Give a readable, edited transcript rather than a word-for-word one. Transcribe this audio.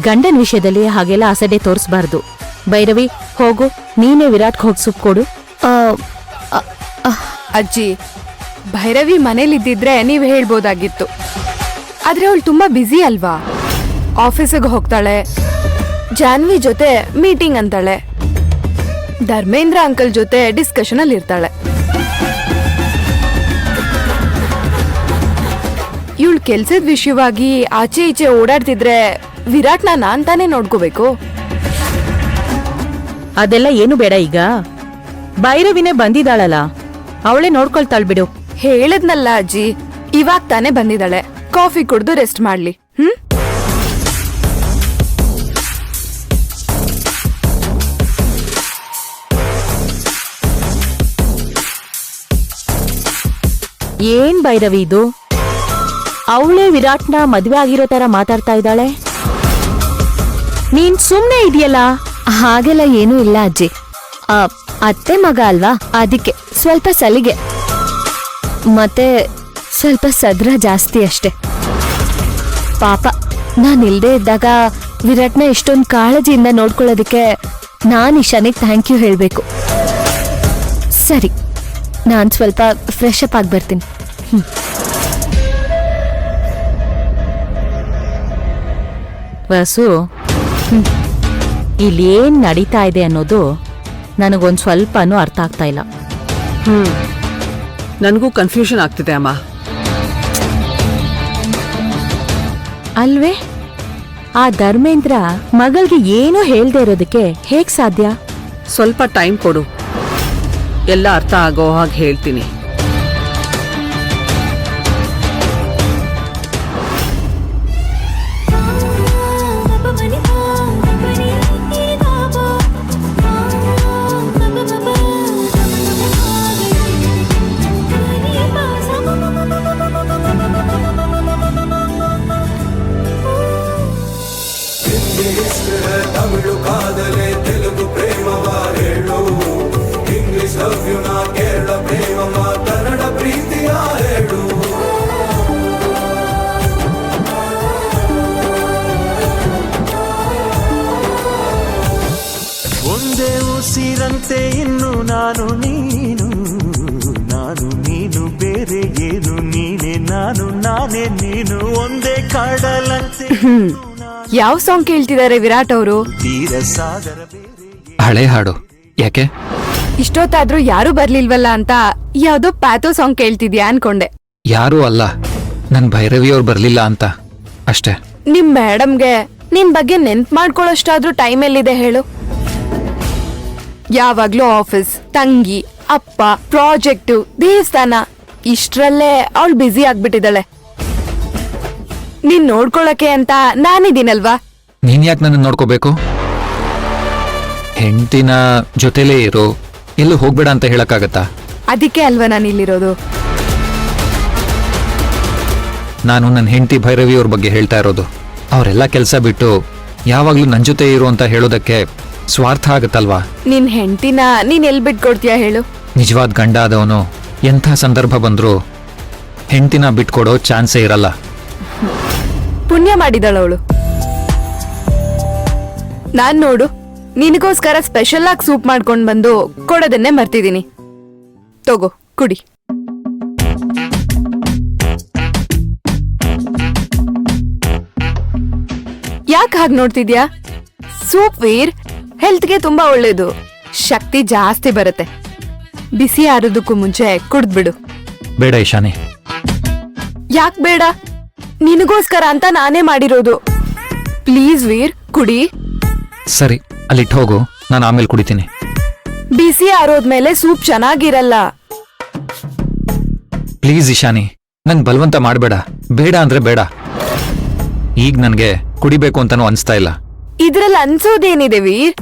ಗಂಡನ ವಿಷಯದಲ್ಲಿ ಹಾಗೆಲ್ಲ ಅಸಡ್ಡೆ ತೋರಿಸಬಾರ್ದು. ಭೈರವಿ, ಹೋಗು, ನೀನೇ ವಿರಾಟ್ಗೆ ಹೋಗಿ ಸೂಪ್ ಕೊಡು. ಅಜ್ಜಿ, ಭೈರವಿ ಮನೇಲಿದ್ದಿದ್ರೆ ನೀವ್ ಹೇಳ್ಬೋದಾಗಿತ್ತು. ಆದ್ರೆ ಅವಳು ತುಂಬಾ ಬ್ಯುಸಿ ಅಲ್ವಾ? ಆಫೀಸಿಗೆ ಹೋಗ್ತಾಳೆ, ಜಾನ್ವಿ ಜೊತೆ ಮೀಟಿಂಗ್ ಅಂತಾಳೆ, ಧರ್ಮೇಂದ್ರ ಅಂಕಲ್ ಜೊತೆ ಡಿಸ್ಕಷನ್ ಅಲ್ಲಿ ಇರ್ತಾಳೆ. ಇವಳು ಕೆಲ್ಸದ ವಿಷಯವಾಗಿ ಆಚೆ ಈಚೆ ಓಡಾಡ್ತಿದ್ರೆ ವಿರಾಟ್ನ ನಾನ್ ತಾನೇ ನೋಡ್ಕೋಬೇಕು. ಅದೆಲ್ಲ ಏನು ಬೇಡ. ಈಗ ಭೈರವಿನೇ ಬಂದಿದ್ದಾಳಲ್ಲ, ಅವಳೇ ನೋಡ್ಕೊಳ್ತಾಳ್ ಬಿಡು. ಹೇಳದ್ನಲ್ಲ ಅಜ್ಜಿ, ಇವಾಗ ತಾನೇ ಬಂದಿದ್ದಾಳೆ. ಕಾಫಿ ಕುಡ್ದು ರೆಸ್ಟ್ ಮಾಡ್ಲಿ. ಏನ್ ಭೈರವಿ ಇದು? ಅವಳೇ ವಿರಾಟ್ನ ಮದ್ವೆ ಆಗಿರೋ ತರ ಮಾತಾಡ್ತಾ ಇದ್ದಾಳೆ. ನೀನ್ ಸುಮ್ನೆ ಇದೆಯಲ್ಲ. ಹಾಗೆಲ್ಲ ಏನೂ ಇಲ್ಲ ಅಜ್ಜಿ. ಅತ್ತೆ ಮಗ ಅಲ್ವಾ, ಅದಕ್ಕೆ ಸ್ವಲ್ಪ ಸಲಿಗೆ, ಮತ್ತೆ ಸ್ವಲ್ಪ ಸದ್ರ ಜಾಸ್ತಿ ಅಷ್ಟೆ. ಪಾಪ, ನಾನಿಲ್ದೇ ಇದ್ದಾಗ ವಿರಾಟ್ನ ಇಷ್ಟೊಂದು ಕಾಳಜಿಯಿಂದ ನೋಡ್ಕೊಳ್ಳೋದಕ್ಕೆ ನಾನು ಇಶಾನಿಗೆ ಥ್ಯಾಂಕ್ ಯು ಹೇಳಬೇಕು. ಸರಿ, ನಾನು ಸ್ವಲ್ಪ ಫ್ರೆಶ್ ಅಪ್ ಆಗಿ ಬರ್ತೀನಿ. ವಸು, ಇಲ್ಲೇನ್ ನಡೀತಾ ಇದೆ ಅನ್ನೋದು ನನಗೊಂದ್ ಸ್ವಲ್ಪನೂ ಅರ್ಥ ಆಗ್ತಾ ಇಲ್ಲ. ನನಗೂ ಕನ್ಫ್ಯೂಷನ್ ಆಗ್ತಿದೆ ಅಮ್ಮ. ಅಲ್ವೇ, ಆ ಧರ್ಮೇಂದ್ರ ಮಗಳ್ಗೆ ಏನೂ ಹೇಳ್ದೆ ಇರೋದಕ್ಕೆ ಹೇಗ್ ಸಾಧ್ಯ? ಸ್ವಲ್ಪ ಟೈಮ್ ಕೊಡು, ಎಲ್ಲ ಅರ್ಥ ಆಗೋ ಹಾಗೆ ಹೇಳ್ತೀನಿ. ತಮಿಳು ಕಾದಲೆ ತೆಲುಗು ಪ್ರೇಮವ ಹೇಳು, ಇಂಗ್ಲಿಷ್ ಲವ್ ಯು ನಾ ಕೇರಳ ಪ್ರೇಮವ ಕನ್ನಡ ಪ್ರೀತಿಯ ಹೇಳು. ಒಂದೇ ಉಸಿರಂತೆ ಇನ್ನು ನಾನು ನೀನು, ನಾನು ನೀನು ಬೇರೆ ಏನು, ನೀನೆ ನಾನು ನಾನೇ ನೀನು, ಒಂದೇ ಕಾಡಲಂತೆ. ಯಾವ ಸಾಂಗ್ ಕೇಳ್ತಿದ್ದಾರೆ ವಿರಾಟ್ ಅವರು? ಹಳೆ ಹಾಡು. ಯಾಕೆ ಇಷ್ಟೊತ್ತಾದ್ರೂ ಯಾರು ಬರ್ಲಿಲ್ವಲ್ಲ ಅಂತ ಯಾವ್ದೋ ಪ್ಯಾಥೋ ಸಾಂಗ್ ಕೇಳ್ತಿದ್ಯಾ ಅನ್ಕೊಂಡೆ. ಯಾರೂ ಅಲ್ಲ, ನನ್ ಭೈರವಿಯವ್ರು ಬರ್ಲಿಲ್ಲ ಅಂತ ಅಷ್ಟೇ. ನಿಮ್ ಮೇಡಮ್ಗೆ ನಿನ್ ಬಗ್ಗೆ ನೆನ್ಪ್ ಮಾಡ್ಕೊಳ್ಳೋಷ್ಟಾದ್ರೂ ಟೈಮ್ ಎಲ್ಲಿದೆ ಹೇಳು? ಯಾವಾಗ್ಲೂ ಆಫೀಸ್, ತಂಗಿ, ಅಪ್ಪ, ಪ್ರಾಜೆಕ್ಟು, ದೇವಸ್ಥಾನ ಇಷ್ಟ್ರಲ್ಲೇ ಅವಳು ಬ್ಯುಸಿ ಆಗ್ಬಿಟ್ಟಿದ್ದಾಳೆ. ನೀನ್ ನೋಡ್ಕೊಳಕ್ಕೆ ಅಂತ ನಾನಿದ್ದೀನಲ್ವಾ? ನೀನ್ ಯಾಕೆ ನನ್ನ ನೋಡ್ಕೋಬೇಕು? ಹೆಂಡತಿನ ಜೊತೆಲೇ ಇರು, ಎಲ್ಲೂ ಹೋಗ್ಬೇಡ ಅಂತ ಹೇಳಕ್ಕಾಗತ್ತಾ? ಅದಕ್ಕೆ ಅಲ್ವಾ ನಾನು ಇಲ್ಲಿರೋದು. ನಾನು ನನ್ನ ಹೆಂಡತಿ ಭೈರವಿಯವ್ರ ಬಗ್ಗೆ ಹೇಳ್ತಾ ಇರೋದು. ಅವರೆಲ್ಲ ಕೆಲಸ ಬಿಟ್ಟು ಯಾವಾಗ್ಲೂ ನನ್ ಜೊತೆ ಇರು ಅಂತ ಹೇಳೋದಕ್ಕೆ ಸ್ವಾರ್ಥ ಆಗತ್ತಲ್ವಾ? ನಿನ್ ಹೆಂಡತಿನ ನೀನ್ ಎಲ್ ಬಿಟ್ಕೊಡ್ತೀಯ ಹೇಳು? ನಿಜವಾದ ಗಂಡ ಆದವನು ಎಂಥ ಸಂದರ್ಭ ಬಂದ್ರು ಹೆಂಡತಿನ ಬಿಟ್ಕೊಡೋ ಚಾನ್ಸೇ ಇರಲ್ಲ. ಪುಣ್ಯ ಮಾಡಿದಳವಳು. ನಾನ್ ನೋಡು, ನಿನಗೋಸ್ಕರ ಸ್ಪೆಷಲ್ ಆಗಿ ಸೂಪ್ ಮಾಡ್ಕೊಂಡ್ ಬಂದು ಕೊಡೋದನ್ನೇ ಮರ್ತಿದೀನಿ. ತಗೋ, ಕುಡಿ. ಯಾಕೆ ಹಾಗೆ ನೋಡ್ತಿದ್ಯಾ? ಸೂಪ್ ವೀರ್ ಹೆಲ್ತ್ಗೆ ತುಂಬಾ ಒಳ್ಳೇದು, ಶಕ್ತಿ ಜಾಸ್ತಿ ಬರುತ್ತೆ. ಬಿಸಿ ಆರೋದಕ್ಕೂ ಮುಂಚೆ ಕುಡ್ದ್ಬಿಡು. ಬೇಡ ಇಶಾನಿ. ಯಾಕ್ ಬೇಡ? ನಿನಗೋಸ್ಕರ ಅಂತ ನಾನೇ ಮಾಡಿರೋದು. ಪ್ಲೀಸ್ ವೀರ್, ಕುಡಿ. ಸರಿ, ಅಲ್ಲಿಟ್ಟು ಹೋಗು, ನಾನು ಆಮೇಲೆ ಕುಡಿತೀನಿ. ಬಿಸಿ ಆರೋದ್ಮೇಲೆ ಸೂಪ್ ಚೆನ್ನಾಗಿರಲ್ಲ. ಪ್ಲೀಸ್ ಇಶಾನಿ, ನಂಗ್ ಬಲವಂತ ಮಾಡಬೇಡ. ಬೇಡ ಅಂದ್ರೆ ಬೇಡ. ಈಗ ನನ್ಗೆ ಕುಡಿಬೇಕು ಅಂತಾನು ಅನ್ಸ್ತಾ ಇಲ್ಲ. ಇದ್ರಲ್ಲಿ ಅನ್ಸೋದೇನಿದೆ ವೀರ್?